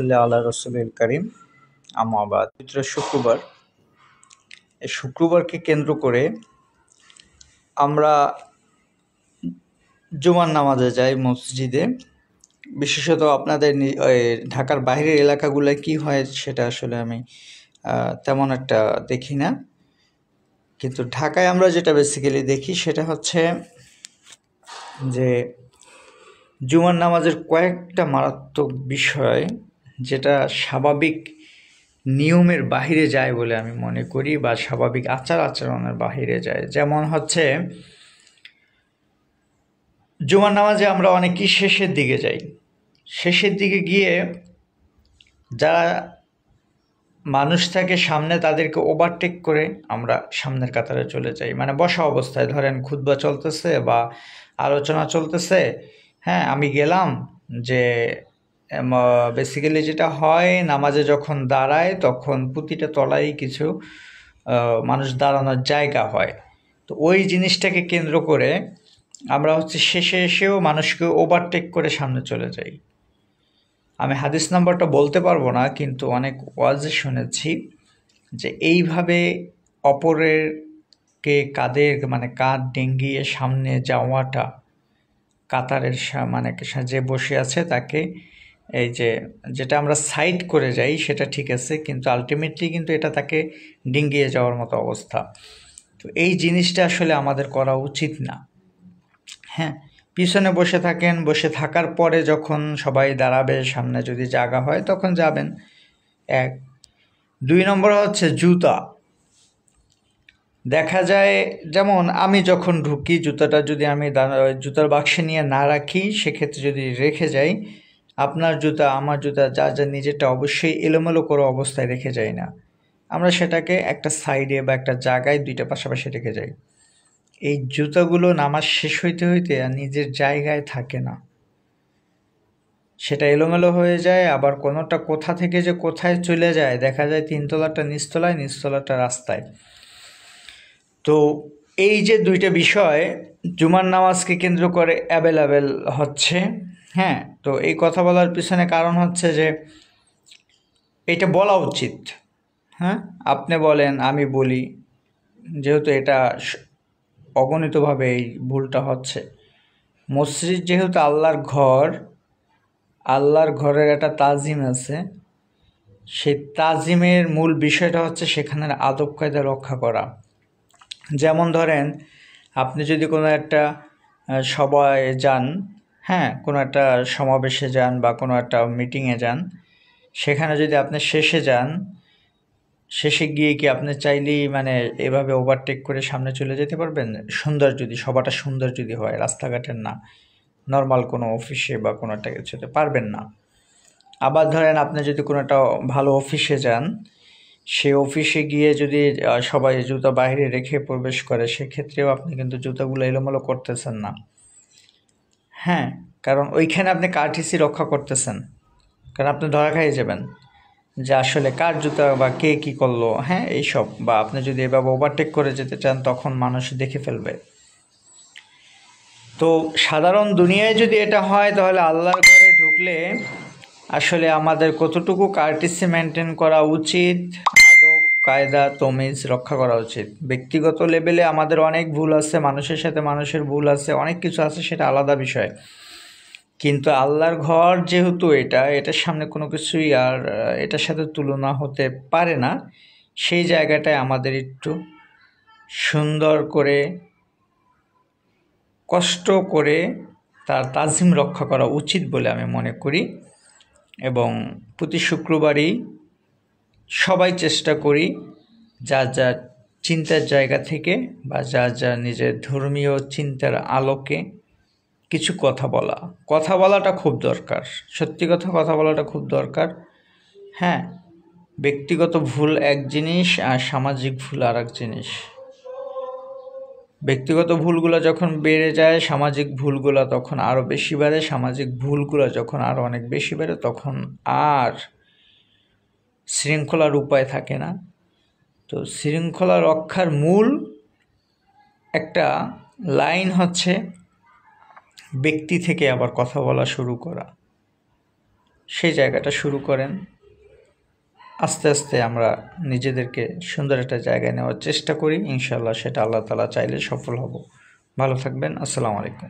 আল্লাহ রসুল করিম আমাবাদ পবিত্র শুক্রবার। এই শুক্রবারকে কেন্দ্র করে আমরা জুমার নামাজে যাই মসজিদে। বিশেষত আপনাদের ঢাকার বাইরের এলাকাগুলোয় কি হয় সেটা আসলে আমি তেমন একটা দেখি না, কিন্তু ঢাকায় আমরা যেটা বেসিক্যালি দেখি সেটা হচ্ছে যে জুমার নামাজের কয়েকটা মারাত্মক বিষয় যেটা স্বাভাবিক নিয়মের বাহিরে যায় বলে আমি মনে করি, বা স্বাভাবিক আচার আচরণের বাহিরে যায়। যেমন হচ্ছে জুমার নামাজে আমরা অনেকেই শেষের দিকে যাই। শেষের দিকে গিয়ে যারা মানুষ থাকে সামনে তাদেরকে ওভারটেক করে আমরা সামনের কাতারে চলে যাই, মানে বসা অবস্থায়, ধরেন খুতবা চলতেছে বা আলোচনা চলতেছে, হ্যাঁ আমি গেলাম। যে বেসিক্যালি যেটা হয়, নামাজে যখন দাঁড়ায় তখন প্রতিটা তলায় কিছু মানুষ দাঁড়ানোর জায়গা হয়। তো ওই জিনিসটাকে কেন্দ্র করে আমরা হচ্ছে শেষে এসেও মানুষকে ওভারটেক করে সামনে চলে যাই। আমি হাদিস নাম্বারটা বলতে পারবো না, কিন্তু অনেক ওয়াজে শুনেছি যে এইভাবে অপরেরকে মানে কাঁধ ডেঙ্গিয়ে সামনে যাওয়াটা, কাতারের মানে যে বসে আছে তাকে এই যেটা আমরা সাইড করে যাই সেটা ঠিক আছে, কিন্তু আলটিমেটলি কিন্তু এটা তাকে ডিঙ্গিয়ে যাওয়ার মতো অবস্থা। তো এই জিনিসটা আসলে আমাদের করা উচিত না। হ্যাঁ, পিছনে বসে থাকেন, বসে থাকার পরে যখন সবাই দাঁড়াবে সামনে যদি জায়গা হয় তখন যাবেন। এক। 2 নম্বর হচ্ছে জুতা। দেখা যায় যেমন আমি যখন ঢুকি, জুতাটা যদি আমি জুতার বাক্সে নিয়ে না রাখি, সেক্ষেত্রে যদি রেখে যাই, আপনার জুতা আমার জুতা যা যা নিজেরটা অবশ্যই এলোমেলো করে অবস্থায় রেখে যাই না, আমরা সেটাকে একটা সাইডে বা একটা জায়গায় দুইটা পাশাপাশি রেখে যাই। এই জুতাগুলো নামাজ শেষ হইতে হইতে আর নিজের জায়গায় থাকে না, সেটা এলোমেলো হয়ে যায়। আবার কোনোটা কোথা থেকে যে কোথায় চলে যায়, দেখা যায় 3 তলাটা নিচতলায়, নিচতলাটা রাস্তায়। তো এই যে দুইটা বিষয় জুমার নামাজকে কেন্দ্র করে অ্যাভেলেবেল হচ্ছে। হ্যাঁ, তো এই কথা বলার পিছনে কারণ হচ্ছে যে এটা বলা উচিত। হ্যাঁ, আপনি বলেন, আমি বলি, যেহেতু এটা অগণিতভাবে এই ভুলটা হচ্ছে। মসজিদ যেহেতু আল্লাহর ঘর, আল্লাহর ঘরের একটা তাজিম আছে, সেই তাজিমের মূল বিষয়টা হচ্ছে সেখানের আদব কায়দা রক্ষা করা। যেমন ধরেন, আপনি যদি কোনো একটা সভায় যান, হ্যাঁ কোনো একটা সমাবেশে যান বা কোনো একটা মিটিংয়ে যান, সেখানে যদি আপনি শেষে যান, শেষে গিয়ে কি আপনি চাইলেই মানে এভাবে ওভারটেক করে সামনে চলে যেতে পারবেন? সুন্দর যদি সভাটা সুন্দর যদি হয়, রাস্তাঘাটের না, নর্মাল কোনো অফিসে বা কোনো একটা কিছুতে, পারবেন না। আবার ধরেন আপনি যদি কোনো একটা ভালো অফিসে যান, সে অফিসে গিয়ে যদি সবাই জুতা বাইরে রেখে প্রবেশ করে, সেক্ষেত্রেও আপনি কিন্তু জুতাগুলো এলোমেলো করতেছেন না। হ্যাঁ, কারণ ওইখানে আপনি কার্টিসি রক্ষা করতেছেন, কারণ আপনি ধরা খাইয়ে যাবেন যে আসলে কার জুতা বা কে কী করলো, হ্যাঁ এইসব। বা আপনি যদি এভাবে ওভারটেক করে যেতে চান, তখন মানুষ দেখে ফেলবে। তো সাধারণ দুনিয়ায় যদি এটা হয়, তাহলে আল্লাহর ঘরে ঢুকলে আসলে আমাদের কতটুকু কার্টিসি মেনটেন করা উচিত, আদব কায়দা তমিজ রক্ষা করা উচিত। ব্যক্তিগত লেভেলে আমাদের অনেক ভুল আছে, মানুষের সাথে মানুষের ভুল আছে, অনেক কিছু আছে, সেটা আলাদা বিষয়। কিন্তু আল্লাহর ঘর যেহেতু এটার সামনে কোনো কিছুই আর এটার সাথে তুলনা হতে পারে না, সেই জায়গাটায় আমাদের একটু সুন্দর করে, কষ্ট করে তার তাজিম রক্ষা করা উচিত বলে আমি মনে করি। এবং প্রতি শুক্রবারই সবাই চেষ্টা করি যা যা চিন্তার জায়গা থেকে বা যা যা নিজের ধর্মীয় চিন্তার আলোকে কিছু কথা বলাটা খুব দরকার। সত্যি কথা বলাটা খুব দরকার। হ্যাঁ, ব্যক্তিগত ভুল এক জিনিস আর সামাজিক ভুল আর এক জিনিস। ব্যক্তিগত ভুলগুলো যখন বেড়ে যায়, সামাজিক ভুলগুলো তখন আরও বেশি বাড়ে। সামাজিক ভুলগুলো যখন আরও অনেক বেশি বাড়ে, তখন আর শৃঙ্খলার উপায় থাকে না। তো শৃঙ্খলা রক্ষার মূল একটা লাইন হচ্ছে ব্যক্তি থেকে আবার কথা বলা শুরু করা। সেই জায়গাটা শুরু করেন। আস্তে আস্তে আমরা নিজেদেরকে সুন্দর একটা জায়গায় নেওয়ার চেষ্টা করি, ইনশাআল্লাহ সেটা আল্লাহ তাআলা চাইলে সফল হব। ভালো থাকবেন। আসসালামু আলাইকুম।